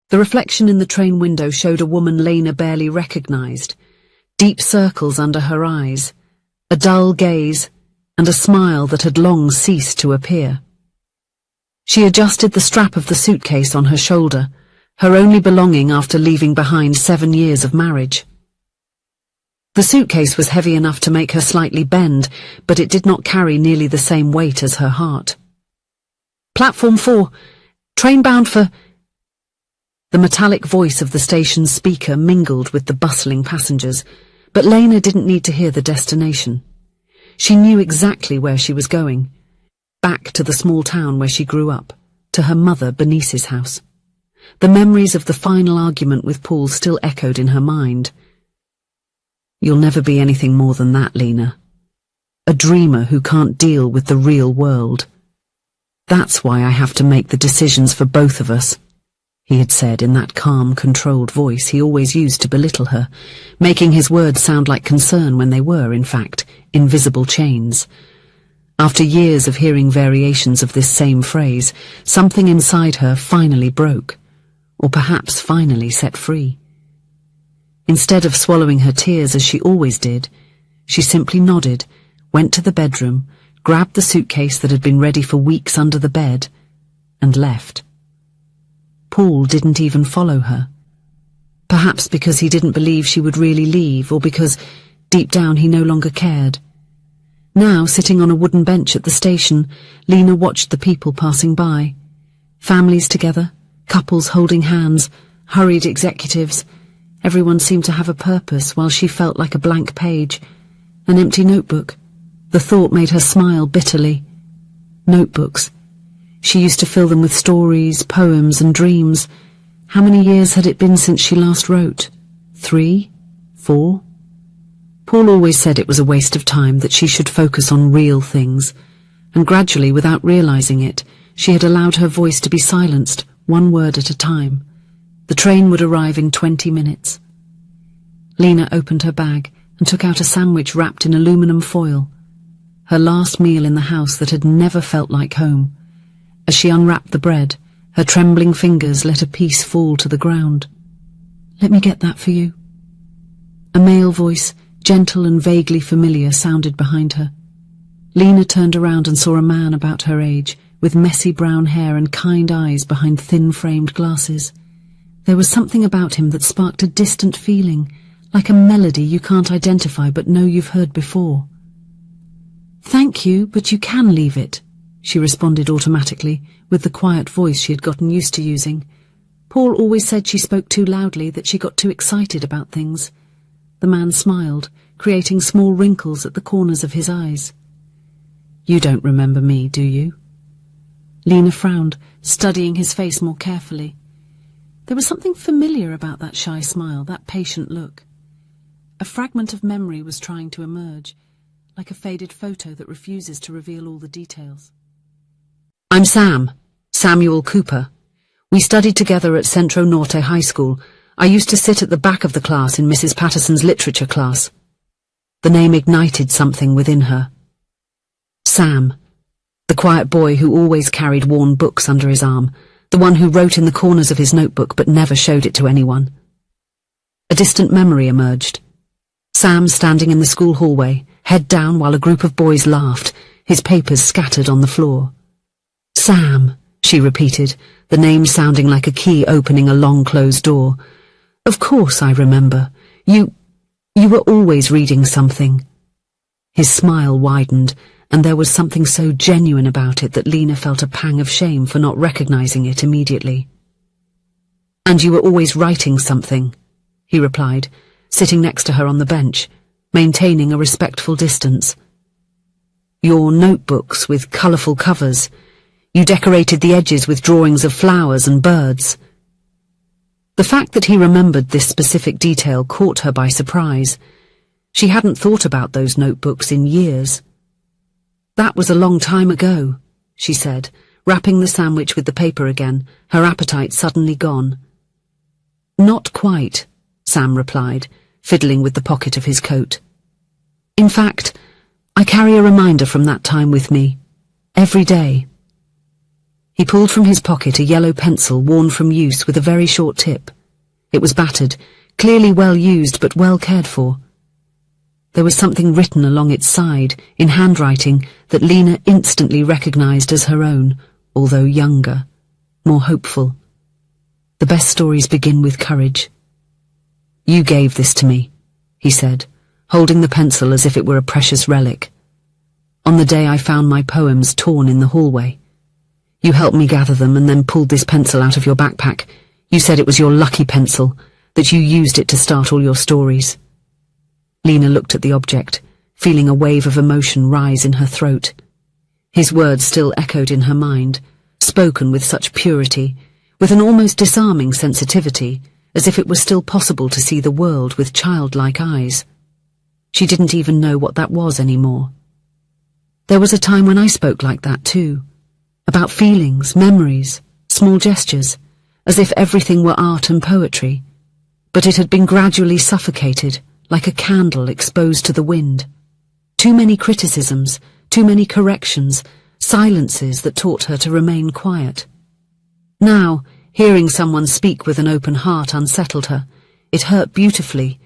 The reflection in the train window showed a woman Lena barely recognized, deep circles under her eyes, a dull gaze, and a smile that had long ceased to appear. She adjusted the strap of the suitcase on her shoulder, her only belonging after leaving behind 7 years of marriage. The suitcase was heavy enough to make her slightly bend, but it did not carry nearly the same weight as her heart. "Platform 4, train bound for—" The metallic voice of the station's speaker mingled with the bustling passengers, but Lena didn't need to hear the destination. She knew exactly where she was going, back to the small town where she grew up, to her mother Bernice's house. The memories of the final argument with Paul still echoed in her mind. "You'll never be anything more than that, Lena. A dreamer who can't deal with the real world. That's why I have to make the decisions for both of us," he had said in that calm, controlled voice he always used to belittle her, making his words sound like concern when they were, in fact, invisible chains. After years of hearing variations of this same phrase, something inside her finally broke, or perhaps finally set free. Instead of swallowing her tears as she always did, she simply nodded, went to the bedroom, grabbed the suitcase that had been ready for weeks under the bed, and left. Paul didn't even follow her. Perhaps because he didn't believe she would really leave, or because, deep down, he no longer cared. Now, sitting on a wooden bench at the station, Lena watched the people passing by. Families together, couples holding hands, hurried executives. Everyone seemed to have a purpose, while she felt like a blank page, an empty notebook. The thought made her smile bitterly. Notebooks. She used to fill them with stories, poems, and dreams. How many years had it been since she last wrote? 3? 4? Paul always said it was a waste of time, that she should focus on real things, and gradually, without realizing it, she had allowed her voice to be silenced, one word at a time. The train would arrive in 20 minutes. Lena opened her bag and took out a sandwich wrapped in aluminum foil, her last meal in the house that had never felt like home. As she unwrapped the bread, her trembling fingers let a piece fall to the ground. "Let me get that for you." A male voice, gentle and vaguely familiar, sounded behind her. Lena turned around and saw a man about her age, with messy brown hair and kind eyes behind thin-framed glasses. There was something about him that sparked a distant feeling, like a melody you can't identify but know you've heard before. "Thank you, but you can leave it," she responded automatically, with the quiet voice she had gotten used to using. Paul always said she spoke too loudly, that she got too excited about things. The man smiled, creating small wrinkles at the corners of his eyes. "You don't remember me, do you?" Lena frowned, studying his face more carefully. There was something familiar about that shy smile, that patient look. A fragment of memory was trying to emerge, like a faded photo that refuses to reveal all the details. "I'm Sam, Samuel Cooper. We studied together at Centro Norte High School. I used to sit at the back of the class in Mrs. Patterson's literature class." The name ignited something within her. Sam, the quiet boy who always carried worn books under his arm, the one who wrote in the corners of his notebook but never showed it to anyone. A distant memory emerged. Sam standing in the school hallway, head down while a group of boys laughed, his papers scattered on the floor. "Sam," she repeated, the name sounding like a key opening a long-closed door. "Of course I remember. You were always reading something." His smile widened, and there was something so genuine about it that Lena felt a pang of shame for not recognizing it immediately. "And you were always writing something," he replied, sitting next to her on the bench, maintaining a respectful distance. "Your notebooks with colourful covers. You decorated the edges with drawings of flowers and birds." The fact that he remembered this specific detail caught her by surprise. She hadn't thought about those notebooks in years. "That was a long time ago," she said, wrapping the sandwich with the paper again, her appetite suddenly gone. "Not quite," Sam replied, fiddling with the pocket of his coat. "In fact, I carry a reminder from that time with me, every day." He pulled from his pocket a yellow pencil worn from use with a very short tip. It was battered, clearly well used but well cared for. There was something written along its side, in handwriting, that Lena instantly recognized as her own, although younger, more hopeful. The best stories begin with courage. You gave this to me, he said, holding the pencil as if it were a precious relic. On the day I found my poems torn in the hallway. You helped me gather them and then pulled this pencil out of your backpack. You said it was your lucky pencil, that you used it to start all your stories. Lena looked at the object, feeling a wave of emotion rise in her throat. His words still echoed in her mind, spoken with such purity, with an almost disarming sensitivity, as if it was still possible to see the world with childlike eyes. She didn't even know what that was anymore. There was a time when I spoke like that too, about feelings, memories, small gestures, as if everything were art and poetry, but it had been gradually suffocated, like a candle exposed to the wind. Too many criticisms, too many corrections, silences that taught her to remain quiet. Now, hearing someone speak with an open heart unsettled her. It hurt beautifully.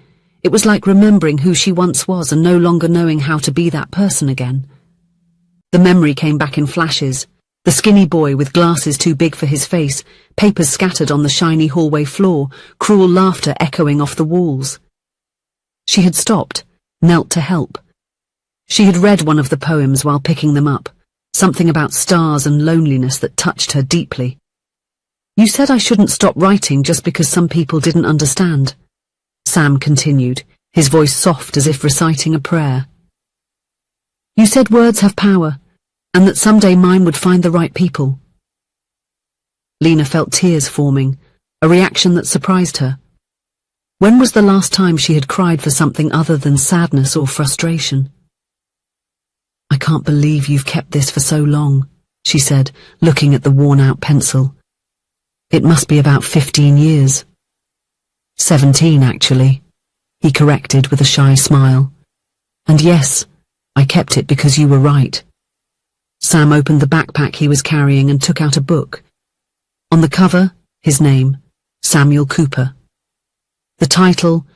It was like remembering who she once was and no longer knowing how to be that person again. The memory came back in flashes. The skinny boy with glasses too big for his face, papers scattered on the shiny hallway floor, cruel laughter echoing off the walls. She had stopped, knelt to help. She had read one of the poems while picking them up, something about stars and loneliness that touched her deeply. You said I shouldn't stop writing just because some people didn't understand. Sam continued, his voice soft as if reciting a prayer. You said words have power, and that someday mine would find the right people. Lena felt tears forming, a reaction that surprised her. When was the last time she had cried for something other than sadness or frustration? I can't believe you've kept this for so long, she said, looking at the worn-out pencil. It must be about 15 years. 17, actually, he corrected with a shy smile. And yes, I kept it because you were right. Sam opened the backpack he was carrying and took out a book. On the cover, his name, Samuel Cooper. The title,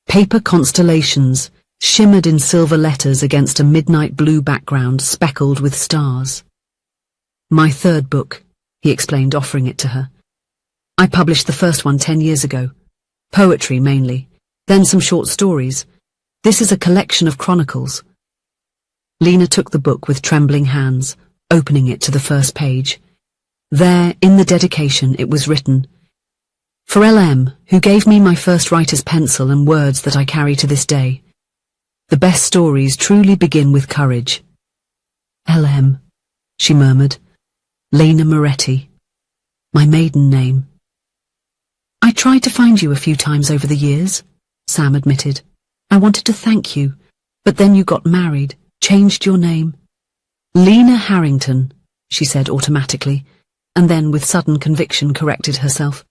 Paper Constellations, shimmered in silver letters against a midnight blue background speckled with stars. My third book, he explained, offering it to her. I published the first one 10 years ago. Poetry mainly, then some short stories. This is a collection of chronicles. Lena took the book with trembling hands, opening it to the first page. There, in the dedication, it was written, For L.M., who gave me my first writer's pencil and words that I carry to this day. The best stories truly begin with courage. L.M., she murmured. Lena Moretti. My maiden name. I tried to find you a few times over the years, Sam admitted. I wanted to thank you, but then you got married, changed your name. Lena Harrington, she said automatically, and then with sudden conviction corrected herself.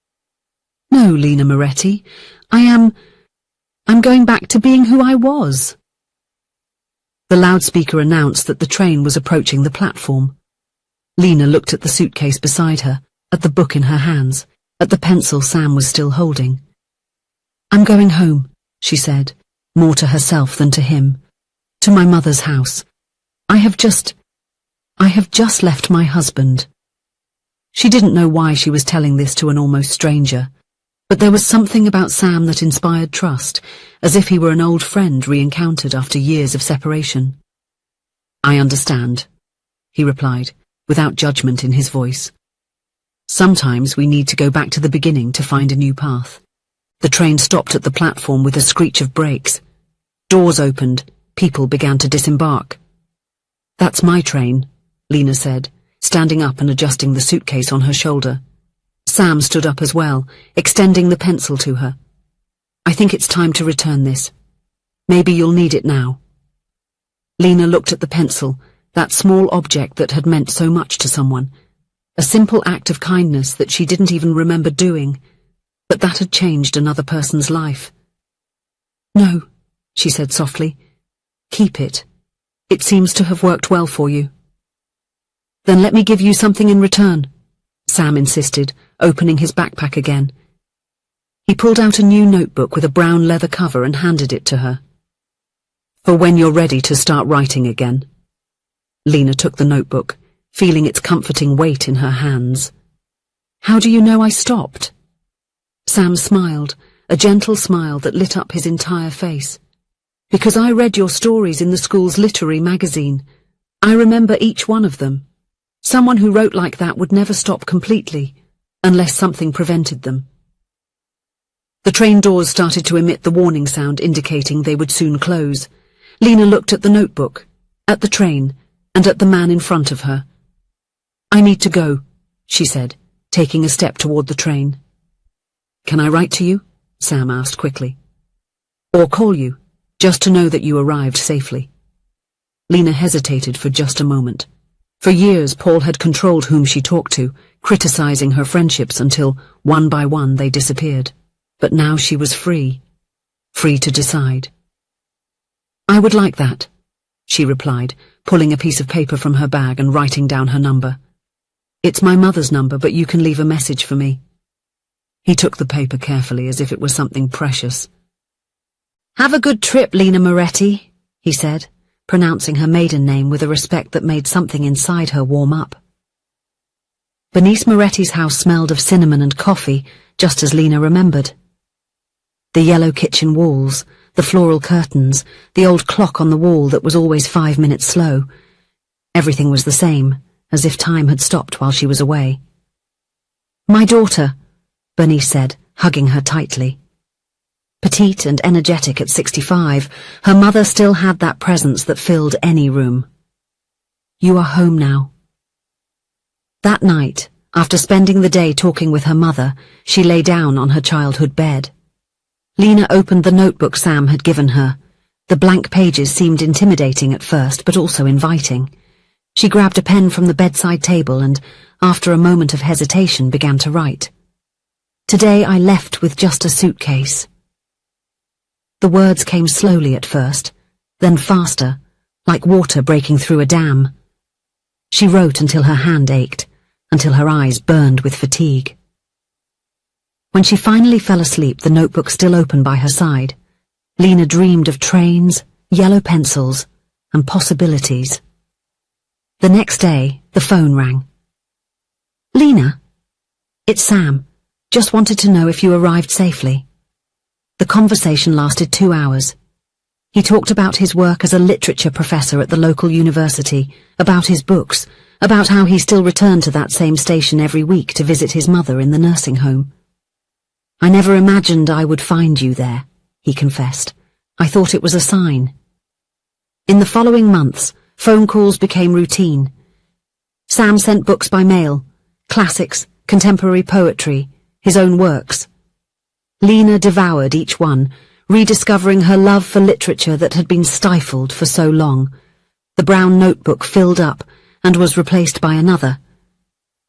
No, Lena Moretti, I'm going back to being who I was. The loudspeaker announced that the train was approaching the platform. Lena looked at the suitcase beside her, at the book in her hands, at the pencil Sam was still holding. I'm going home, she said, more to herself than to him. To my mother's house. I have just left my husband. She didn't know why she was telling this to an almost stranger, but there was something about Sam that inspired trust, as if he were an old friend re-encountered after years of separation. I understand, he replied, without judgment in his voice. Sometimes we need to go back to the beginning to find a new path. The train stopped at the platform with a screech of brakes. Doors opened, people began to disembark. That's my train, Lena said, standing up and adjusting the suitcase on her shoulder. Sam stood up as well, extending the pencil to her. I think it's time to return this. Maybe you'll need it now. Lena looked at the pencil, that small object that had meant so much to someone. A simple act of kindness that she didn't even remember doing, but that had changed another person's life. No, she said softly. Keep it. It seems to have worked well for you. Then let me give you something in return, Sam insisted, opening his backpack again. He pulled out a new notebook with a brown leather cover and handed it to her. For when you're ready to start writing again. Lena took the notebook, feeling its comforting weight in her hands. How do you know I stopped? Sam smiled, a gentle smile that lit up his entire face. Because I read your stories in the school's literary magazine. I remember each one of them. Someone who wrote like that would never stop completely, unless something prevented them. The train doors started to emit the warning sound indicating they would soon close. Lena looked at the notebook, at the train, and at the man in front of her. I need to go, she said, taking a step toward the train. Can I write to you? Sam asked quickly. Or call you, just to know that you arrived safely. Lena hesitated for just a moment. For years, Paul had controlled whom she talked to, criticizing her friendships until, one by one, they disappeared. But now she was free. Free to decide. I would like that, she replied, pulling a piece of paper from her bag and writing down her number. It's my mother's number, but you can leave a message for me. He took the paper carefully as if it was something precious. Have a good trip, Lena Moretti, he said, pronouncing her maiden name with a respect that made something inside her warm up. Bernice Moretti's house smelled of cinnamon and coffee, just as Lena remembered. The yellow kitchen walls, the floral curtains, the old clock on the wall that was always 5 minutes slow. Everything was the same, as if time had stopped while she was away. My daughter, Bernice said, hugging her tightly. Petite and energetic at 65, her mother still had that presence that filled any room. You are home now. That night, after spending the day talking with her mother, she lay down on her childhood bed. Lena opened the notebook Sam had given her. The blank pages seemed intimidating at first, but also inviting. She grabbed a pen from the bedside table and, after a moment of hesitation, began to write. Today I left with just a suitcase. The words came slowly at first, then faster, like water breaking through a dam. She wrote until her hand ached, until her eyes burned with fatigue. When she finally fell asleep, the notebook still open by her side, Lena dreamed of trains, yellow pencils, and possibilities. The next day, the phone rang. Lena? It's Sam. Just wanted to know if you arrived safely. The conversation lasted 2 hours. He talked about his work as a literature professor at the local university, about his books, about how he still returned to that same station every week to visit his mother in the nursing home. I never imagined I would find you there, he confessed. I thought it was a sign. In the following months, phone calls became routine. Sam sent books by mail, classics, contemporary poetry, his own works. Lena devoured each one, rediscovering her love for literature that had been stifled for so long. The brown notebook filled up and was replaced by another,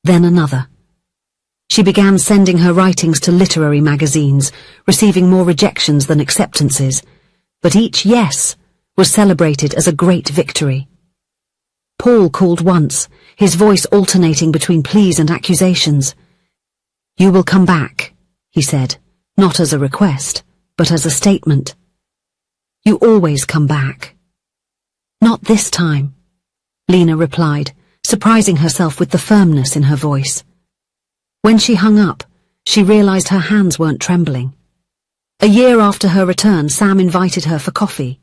then another. She began sending her writings to literary magazines, receiving more rejections than acceptances, but each yes was celebrated as a great victory. Paul called once, his voice alternating between pleas and accusations. You will come back, he said, not as a request, but as a statement. You always come back. Not this time, Lena replied, surprising herself with the firmness in her voice. When she hung up, she realized her hands weren't trembling. A year after her return, Sam invited her for coffee.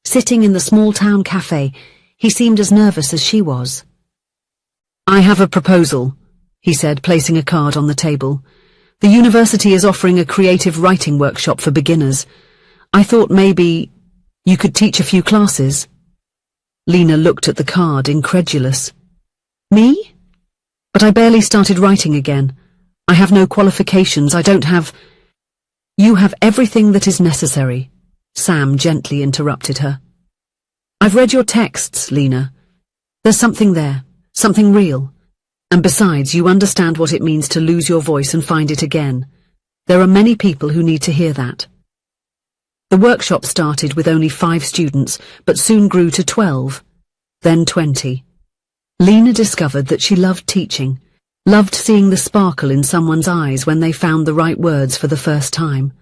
Sitting in the small-town cafe, he seemed as nervous as she was. I have a proposal, he said, placing a card on the table. The university is offering a creative writing workshop for beginners. I thought maybe you could teach a few classes. Lena looked at the card, incredulous. Me? But I barely started writing again. I have no qualifications, I don't have... You have everything that is necessary, Sam gently interrupted her. I've read your texts, Lena. There's something there, something real. And besides, you understand what it means to lose your voice and find it again. There are many people who need to hear that. The workshop started with only 5 students, but soon grew to 12, then 20. Lena discovered that she loved teaching, loved seeing the sparkle in someone's eyes when they found the right words for the first time.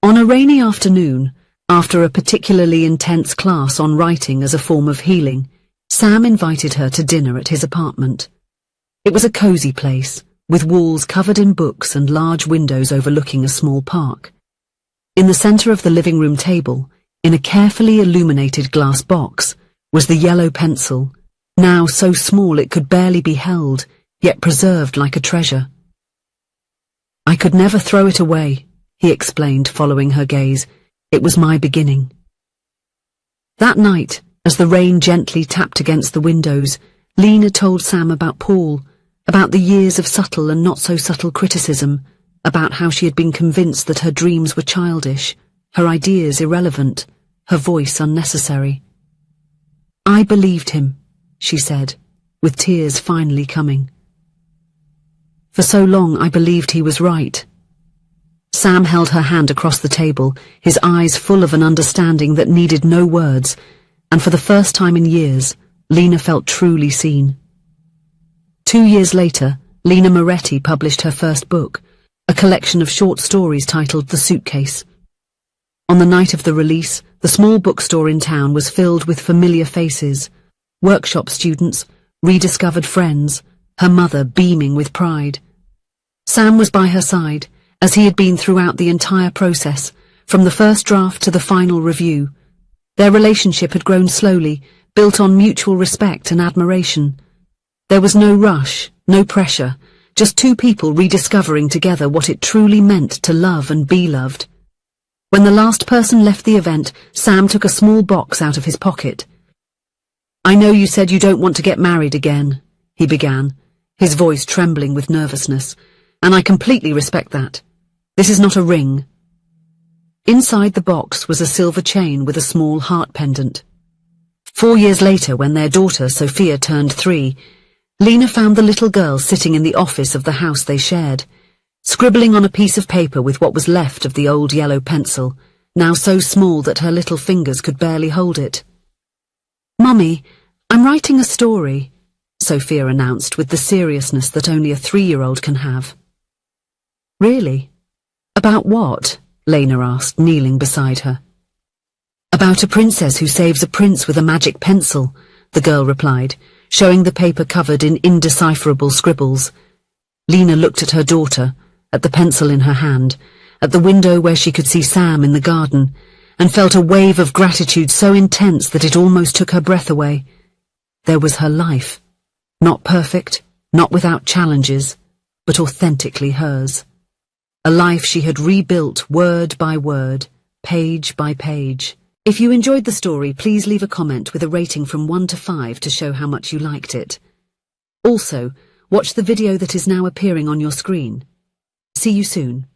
On a rainy afternoon, after a particularly intense class on writing as a form of healing, Sam invited her to dinner at his apartment. It was a cozy place, with walls covered in books and large windows overlooking a small park. In the center of the living room table, in a carefully illuminated glass box, was the yellow pencil, now so small it could barely be held, yet preserved like a treasure. "I could never throw it away," he explained, following her gaze. "It was my beginning." That night, as the rain gently tapped against the windows, Lena told Sam about Paul, about the years of subtle and not so subtle criticism, about how she had been convinced that her dreams were childish, her ideas irrelevant, her voice unnecessary. "I believed him," she said, with tears finally coming. "For so long I believed he was right." Sam held her hand across the table, his eyes full of an understanding that needed no words, and for the first time in years, Lena felt truly seen. 2 years later, Lena Moretti published her first book, a collection of short stories titled The Suitcase. On the night of the release, the small bookstore in town was filled with familiar faces, workshop students, rediscovered friends, her mother beaming with pride. Sam was by her side, as he had been throughout the entire process, from the first draft to the final review. Their relationship had grown slowly, built on mutual respect and admiration. There was no rush, no pressure, just two people rediscovering together what it truly meant to love and be loved. When the last person left the event, Sam took a small box out of his pocket. "I know you said you don't want to get married again," he began, his voice trembling with nervousness, "and I completely respect that. This is not a ring." Inside the box was a silver chain with a small heart pendant. 4 years later, when their daughter, Sophia, turned 3, Lena found the little girl sitting in the office of the house they shared, scribbling on a piece of paper with what was left of the old yellow pencil, now so small that her little fingers could barely hold it. "Mummy, I'm writing a story," Sophia announced with the seriousness that only a 3-year-old can have. "Really? About what?" Lena asked, kneeling beside her. "About a princess who saves a prince with a magic pencil," the girl replied, showing the paper covered in indecipherable scribbles. Lena looked at her daughter, at the pencil in her hand, at the window where she could see Sam in the garden, and felt a wave of gratitude so intense that it almost took her breath away. There was her life, not perfect, not without challenges, but authentically hers. A life she had rebuilt word by word, page by page. If you enjoyed the story, please leave a comment with a rating from 1 to 5 to show how much you liked it. Also, watch the video that is now appearing on your screen. See you soon.